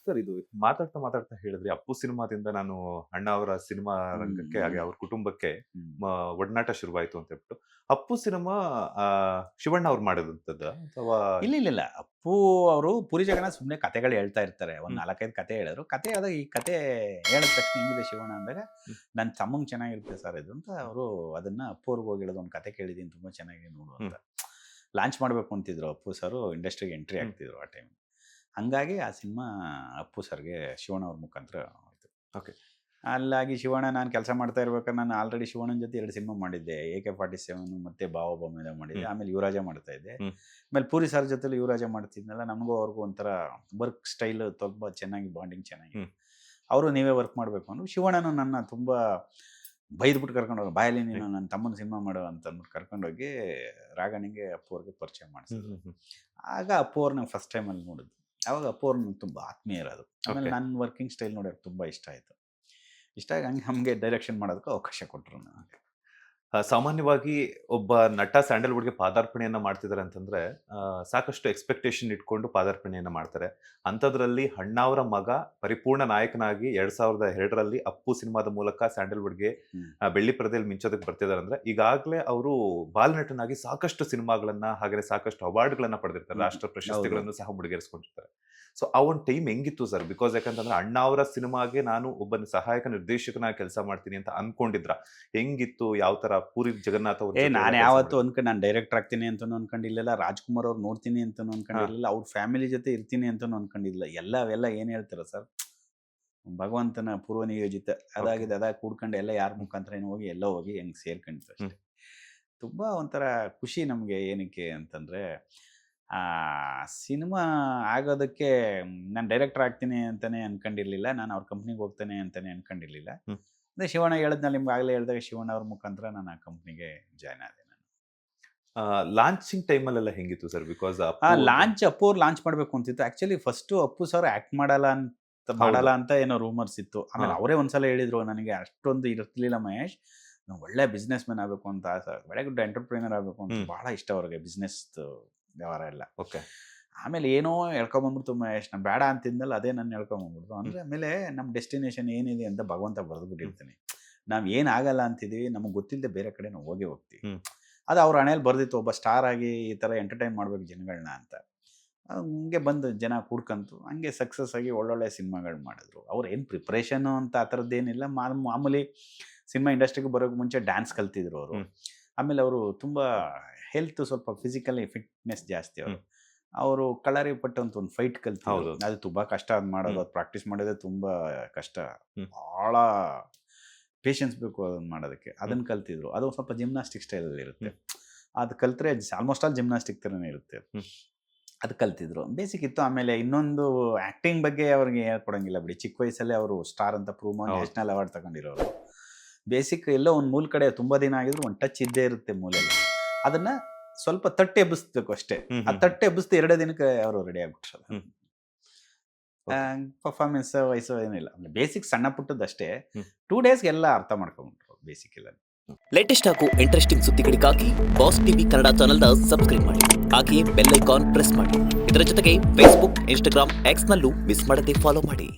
Sir ಇದು ಮಾತಾಡ್ತಾ ಹೇಳಿದ್ರಿ ಅಪ್ಪು ಸಿನಿಮಾದಿಂದ ನಾನು ಅಣ್ಣ ಅವರ ಸಿನಿಮಾ ರಂಗಕ್ಕೆ ಹಾಗೆ ಅವ್ರ ಕುಟುಂಬಕ್ಕೆ ಹ್ಮ್. ಒಡನಾಟ ಶುರುವಾಯ್ತು ಅಂತ ಹೇಳ್ಬಿಟ್ಟು ಅಪ್ಪು ಸಿನಿಮಾ ಶಿವಣ್ಣ ಅವ್ರು ಮಾಡಿದಂಥದ್ದು ಅಥವಾ ಇಲ್ಲ ಅಪ್ಪು ಅವರು ಪುರಿ ಜಗನ್ನಾಥ್ ಸುಮ್ಮನೆ ಕತೆಗಳು ಹೇಳ್ತಾ ಇರ್ತಾರೆ. ಒಂದು ಹ್ಮ್. 4-5 ಕತೆ ಹೇಳಿದ್ರು. ಕತೆ ಆದಾಗ ಈ ಕತೆ ಹೇಳಿದ ತಕ್ಷಣ ಹೆಂಗಿದೆ ಶಿವಣ್ಣ ಅಂದಾಗ ಹ್ಮ್. ನನ್ನ ತಮ್ಮಂಗೆ ಚೆನ್ನಾಗಿರುತ್ತೆ ಸರ್ ಇದು ಅಂತ ಅವರು ಅದನ್ನ ಅಪ್ಪು ಅವ್ರಿಗೆ ಹೋಗಿ ಹೇಳೋದು, ಒಂದು ಕತೆ ಕೇಳಿದ್ದೀನಿ ತುಂಬ ಚೆನ್ನಾಗಿದೆ ನೋಡು ಅಂತ. ಲಾಂಚ್ ಮಾಡಬೇಕು ಅಂತಿದ್ರು ಅಪ್ಪು ಸರ್, ಇಂಡಸ್ಟ್ರಿಗೆ ಎಂಟ್ರಿ ಆಗ್ತಿದ್ರು ಆ ಟೈಮ್. ಹಂಗಾಗಿ ಆ ಸಿನಿಮಾ ಅಪ್ಪು ಸರ್ಗೆ ಶಿವಣ್ಣ ಅವ್ರ ಮುಖಾಂತರ ಹೋಯ್ತು. ಓಕೆ. ಅಲ್ಲಾಗಿ ಶಿವಣ್ಣ ನಾನು ಕೆಲಸ ಮಾಡ್ತಾ ಇರ್ಬೇಕಾದ್ರೆ ನಾನು ಆಲ್ರೆಡಿ ಶಿವಣ್ಣನ ಜೊತೆ 2 ಸಿನಿಮಾ ಮಾಡಿದ್ದೆ, AK-47 ಮತ್ತೆ ಬಾಹುಬಲಿ ಮಾಡಿದ್ದೆ. ಆಮೇಲೆ ಯುವರಾಜ ಮಾಡ್ತಾ ಇದ್ದೆ. ಆಮೇಲೆ ಪೂರಿ ಸರ್ ಜೊತೆಲಿ ಯುವರಾಜ ಮಾಡ್ತಿದ್ನಲ್ಲ, ನಮಗೂ ಅವ್ರಿಗೂ ಒಂಥರ ವರ್ಕ್ ಸ್ಟೈಲ್ ತುಂಬ ಚೆನ್ನಾಗಿ ಬಾಂಡಿಂಗ್ ಚೆನ್ನಾಗಿ. ಅವರು ನೀವೇ ವರ್ಕ್ ಮಾಡಬೇಕು ಅಂದರು. ಶಿವಣ್ಣನು ನನ್ನ ತುಂಬ ಬೈದ್ಬಿಟ್ಟು ಕರ್ಕೊಂಡೋಗಿ, ಬಾಯಲ್ಲಿ ನೀನು ನನ್ನ ತಮ್ಮನ ಸಿನಿಮಾ ಮಾಡು ಅಂತ ಅಂದ್ಬಿಟ್ಟು ಕರ್ಕೊಂಡೋಗಿ ರಾಘಣಿಗೆ ಅಪ್ಪು ಅವ್ರಿಗೆ ಪರಿಚಯ ಮಾಡಿಸಿದ್ರು. ಆಗ ಅಪ್ಪು ಅವ್ರು ನಂಗೆ ಫಸ್ಟ್ ಟೈಮಲ್ಲಿ ನೋಡಿದ್ದು. ಆವಾಗ ಅಪ್ಪು ಅವ್ರು ನಂಗೆ ತುಂಬ ಆತ್ಮೀಯರದು. ಆಮೇಲೆ ನನ್ನ ವರ್ಕಿಂಗ್ ಸ್ಟೈಲ್ ನೋಡಿ ಅವ್ರಿಗೆ ತುಂಬ ಇಷ್ಟ ಆಯಿತು. ಇಷ್ಟ ಆಗಿ ಹಂಗೆ ನಮಗೆ ಡೈರೆಕ್ಷನ್ ಮಾಡೋದಕ್ಕೆ ಅವಕಾಶ ಕೊಟ್ಟರು ನನಗೆ. ಸಾಮಾನ್ಯವಾಗಿ ಒಬ್ಬ ನಟ ಸ್ಯಾಂಡಲ್ವುಡ್ಗೆ ಪಾದಾರ್ಪಣೆಯನ್ನ ಮಾಡ್ತಿದ್ದಾರೆ ಅಂತಂದ್ರೆ ಸಾಕಷ್ಟು ಎಕ್ಸ್ಪೆಕ್ಟೇಷನ್ ಇಟ್ಕೊಂಡು ಪಾದಾರ್ಪಣೆಯನ್ನ ಮಾಡ್ತಾರೆ. ಅಂಥದ್ರಲ್ಲಿ ಅಣ್ಣಾವ್ರ ಮಗ ಪರಿಪೂರ್ಣ ನಾಯಕನಾಗಿ 2002ರಲ್ಲಿ ಅಪ್ಪು ಸಿನಿಮಾದ ಮೂಲಕ ಸ್ಯಾಂಡಲ್ವುಡ್ಗೆ ಬೆಳ್ಳಿ ಪರದೆಯಲ್ಲಿ ಮಿಂಚೋದಕ್ಕೆ ಬರ್ತಿದ್ದಾರೆ ಅಂದ್ರೆ ಈಗಾಗಲೇ ಅವರು ಬಾಲನಟನಾಗಿ ಸಾಕಷ್ಟು ಸಿನಿಮಾಗಳನ್ನ ಹಾಗೆ ಸಾಕಷ್ಟು ಅವಾರ್ಡ್ಗಳನ್ನ ಪಡೆದಿರ್ತಾರೆ, ರಾಷ್ಟ್ರ ಪ್ರಶಸ್ತಿಗಳನ್ನು ಸಹ ಮುಡಿಗೇರಿಸ್ಕೊಂಡಿರ್ತಾರೆ. ಸೊ ಆ ಒಂದು ಟೈಮ್ ಹೆಂಗಿತ್ತು ಸರ್? ಬಿಕಾಸ್ ಯಾಕಂತಂದ್ರೆ ಅಣ್ಣ ಅವರ ಸಿನಿಮಾಗೆ ನಾನು ಒಬ್ಬ ಸಹಾಯಕ ನಿರ್ದೇಶಕನಾಗಿ ಕೆಲಸ ಮಾಡ್ತೀನಿ ಅಂತ ಅನ್ಕೊಂಡಿದ್ರ? ಹೆಂಗಿತ್ತು? ಯಾವ ತರ ಪೂರಿ ಜಗನ್ನಾಥ್ ಅವ್ರ ನಾನು ಯಾವತ್ತೂ ಅನ್ಕೊಂಡು ನಾನು ಡೈರೆಕ್ಟರ್ ಆಗ್ತೀನಿ ಅಂತನೂ ಅನ್ಕೊಂಡಿರ್ಲಿಲ್ಲ, ರಾಜ್ಕುಮಾರ್ ಅವ್ರು ನೋಡ್ತೀನಿ ಅಂತನೂ ಅನ್ಕೊಂಡಿರ್ಲಿಲ್ಲ, ಅವ್ರ ಫ್ಯಾಮಿಲಿ ಜೊತೆ ಇರ್ತೀನಿ ಅಂತನೂ ಅನ್ಕೊಂಡಿಲ್ಲ. ಅವೆಲ್ಲ ಏನ್ ಹೇಳ್ತಾರ ಸರ್, ಭಗವಂತನ ಪೂರ್ವ ನಿಯೋಜಿತ. ಅದಾಗಿದೆ ಅದಾಗ ಕೂಡ್ಕೊಂಡು ಎಲ್ಲ ಯಾರ ಮುಖಾಂತರ ಹೋಗಿ ಎಲ್ಲೋ ಹೋಗಿ ಹೆಂಗ್ ಸೇರ್ಕೊಂಡಿತ್ತು ಅಷ್ಟೇ. ತುಂಬಾ ಒಂಥರ ಖುಷಿ ನಮ್ಗೆ. ಏನಕ್ಕೆ ಅಂತಂದ್ರೆ ಸಿನಿಮಾ ಆಗೋದಕ್ಕೆ ನಾನು ಡೈರೆಕ್ಟರ್ ಆಗ್ತೀನಿ ಅಂತಾನೆ ಅನ್ಕೊಂಡಿರ್ಲಿಲ್ಲ, ನಾನು ಅವ್ರ ಕಂಪ್ನಿಗೆ ಹೋಗ್ತಾನೆ ಅಂತಾನೆ ಅನ್ಕೊಂಡಿರ್ಲಿಲ್ಲ. ಅದೇ ಶಿವಣ್ಣ ಹೇಳಿದ್ನಲ್ಲಿ ನಿಮ್ಗೆ ಆಗಲೇ ಹೇಳಿದಾಗ ಶಿವಣ್ಣ ಅವ್ರ ಮುಖಾಂತರ ನಾನು ಆ ಕಂಪ್ನಿಗೆ ಜಾಯ್ನ್ ಆದೆ. ನಾನು ಲಾಂಚಿಂಗ್ ಟೈಮಲ್ಲೆಲ್ಲ ಹೆಂಗಿತ್ತು ಸರ್? ಬಿಕಾಸ್ ಲಾಂಚ್ ಅಪ್ಪು ಅವ್ರು ಲಾಂಚ್ ಮಾಡಬೇಕು ಅಂತಿತ್ತು. Actually first Appu sir act ಮಾಡಲ್ಲ ಅಂತ ಏನೋ ರೂಮರ್ಸ್ ಇತ್ತು. ಆಮೇಲೆ ಅವರೇ ಒಂದ್ಸಲ ಹೇಳಿದ್ರು, ನನಗೆ ಅಷ್ಟೊಂದು ಇರ್ತಿರ್ಲಿಲ್ಲ ಮಹೇಶ್, ನಾನು ಒಳ್ಳೆ ಬಿಸ್ನೆಸ್ ಮ್ಯಾನ್ ಆಗಬೇಕು ಅಂತ, ಒಳ್ಳೆ ಗುಡ್ ಎಂಟರ್ಪ್ರೈನರ್ ಆಗಬೇಕು ಅಂತ ಬಹಳ ಇಷ್ಟ ಅವ್ರಿಗೆ, ಬಿಸ್ನೆಸ್ ವ್ಯವಹಾರ ಎಲ್ಲ. ಓಕೆ. ಆಮೇಲೆ ಏನೋ ಹೇಳ್ಕೊಂಬಂದ್ಬಿಡ್ತು ಮಹೇಶ್, ನಾನು ಬೇಡ ಅಂತಿದ್ನಲ್ಲ ಅದೇ ನಾನು ಹೇಳ್ಕೊಂಬಂದ್ಬಿಡ್ತು. ಅಂದರೆ ಆಮೇಲೆ ನಮ್ಮ ಡೆಸ್ಟಿನೇಷನ್ ಏನಿದೆ ಅಂತ ಭಗವಂತ ಬರೆದ್ಬಿಟ್ಟಿರ್ತೀನಿ. ನಾವು ಏನಾಗಲ್ಲ ಅಂತಿದ್ದೀವಿ ನಮಗೆ ಗೊತ್ತಿಲ್ಲದೆ ಬೇರೆ ಕಡೆ ನಾವು ಹೋಗ್ತೀವಿ. ಅದು ಅವ್ರ ಹಣೆಯಲ್ಲಿ ಬರ್ದಿತ್ತು, ಒಬ್ಬ ಸ್ಟಾರ್ ಆಗಿ ಈ ಥರ ಎಂಟರ್ಟೈನ್ ಮಾಡ್ಬೇಕು ಜನಗಳನ್ನ ಅಂತ. ಹಂಗೆ ಬಂದು ಜನ ಕೂಡ್ಕಂತು, ಹಂಗೆ ಸಕ್ಸಸ್ ಆಗಿ ಒಳ್ಳೊಳ್ಳೆ ಸಿನಿಮಾಗಳು ಮಾಡಿದ್ರು. ಅವ್ರು ಏನು ಪ್ರಿಪ್ರೇಷನು ಅಂತ ಆ ಥರದ್ದೇನಿಲ್ಲ, ಮಾಮೂಲಿ ಸಿನಿಮಾ ಇಂಡಸ್ಟ್ರಿಗೆ ಬರೋಕ್ಕೆ ಮುಂಚೆ ಡ್ಯಾನ್ಸ್ ಕಲ್ತಿದ್ರು ಅವರು. ಆಮೇಲೆ ಅವರು ತುಂಬ ಹೆಲ್ತ್ ಸ್ವಲ್ಪ ಫಿಸಿಕಲಿ ಫಿಟ್ನೆಸ್ ಜಾಸ್ತಿ. ಅವರು ಕಳರಿ ಪಟ್ಟು ಅಂತ ಒಂದು ಫೈಟ್ ಕಲ್ತಿದ್ರು. ಅದು ತುಂಬಾ ಕಷ್ಟ ಅದು ಮಾಡೋದು, ಅದು ಪ್ರಾಕ್ಟೀಸ್ ಮಾಡೋದೇ ತುಂಬಾ ಕಷ್ಟ, ಬಹಳ ಪೇಷನ್ಸ್ ಬೇಕು ಅದನ್ನ ಮಾಡೋದಕ್ಕೆ. ಅದನ್ನ ಕಲ್ತಿದ್ರು. ಅದು ಸ್ವಲ್ಪ ಜಿಮ್ನಾಸ್ಟಿಕ್ ಸ್ಟೈಲಲ್ಲಿ ಇರುತ್ತೆ. ಅದು ಕಲ್ತ್ರೆ ಆಲ್ಮೋಸ್ಟ್ ಆಲ್ ಜಿಮ್ನಾಸ್ಟಿಕ್ ಥರನೇ ಇರುತ್ತೆ. ಅದು ಕಲ್ತಿದ್ರು, ಬೇಸಿಕ್ ಇತ್ತು. ಆಮೇಲೆ ಇನ್ನೊಂದು ಆ್ಯಕ್ಟಿಂಗ್ ಬಗ್ಗೆ ಅವ್ರಿಗೆ ಹೇಳ್ಕೊಡಂಗಿಲ್ಲ ಬಿಡಿ, ಚಿಕ್ಕ ವಯಸ್ಸಲ್ಲೇ ಅವರು ಸ್ಟಾರ್ ಅಂತ ಪ್ರೂವ್ ಮಾಡಿ ನ್ಯಾಷನಲ್ ಅವಾರ್ಡ್ ತಗೊಂಡಿರೋರು. ಬೇಸಿಕ್ ಎಲ್ಲೋ ಒಂದು ಮೂಲ ಕಡೆ ತುಂಬ ದಿನ ಆಗಿದ್ರು ಒಂದು ಟಚ್ ಇದ್ದೇ ಇರುತ್ತೆ ಮೂಲೆಯಲ್ಲಿ. ಅದನ್ನ ಸ್ವಲ್ಪ ತಟ್ಟೆ ಎಬ್ಬಿಸ್ಬೇಕು ಅಷ್ಟೇ. ಆ ತಟ್ಟೆ ಎಬ್ಬಿಸ್ದು 2 ದಿನಕ್ಕೆ ಅವರು ರೆಡಿ ಆಗ್ಬಿಟ್ರು. ಪರ್ಫಾರ್ಮೆನ್ಸ್ ವಯಸ್ಸು ಏನಿಲ್ಲ, ಬೇಸಿಕ್ ಸಣ್ಣ ಪುಟ್ಟದಷ್ಟೇ. 2 ಡೇಸ್ಗೆ ಎಲ್ಲ ಅರ್ಥ ಮಾಡ್ಕೊಂಡ್ಬಿಟ್ರು ಬೇಸಿಕ್ ಎಲ್ಲ. ಲೇಟೆಸ್ಟ್ ಹಾಗೂ ಇಂಟ್ರೆಸ್ಟಿಂಗ್ ಸುದ್ದಿಗಳಿಗಾಗಿ ಬಾಸ್ ಟಿವಿ ಕನ್ನಡ ಚಾನೆಲ್ನ ಸಬ್ಸ್ಕ್ರೈಬ್ ಮಾಡಿ, ಹಾಗೆಯೇ ಬೆಲ್ ಐಕಾನ್ ಪ್ರೆಸ್ ಮಾಡಿ. ಇದರ ಜೊತೆಗೆ ಫೇಸ್ಬುಕ್, ಇನ್ಸ್ಟಾಗ್ರಾಮ್, ಎಕ್ಸ್ನಲ್ಲೂ ಮಿಸ್ ಮಾಡದೆ ಫಾಲೋ ಮಾಡಿ.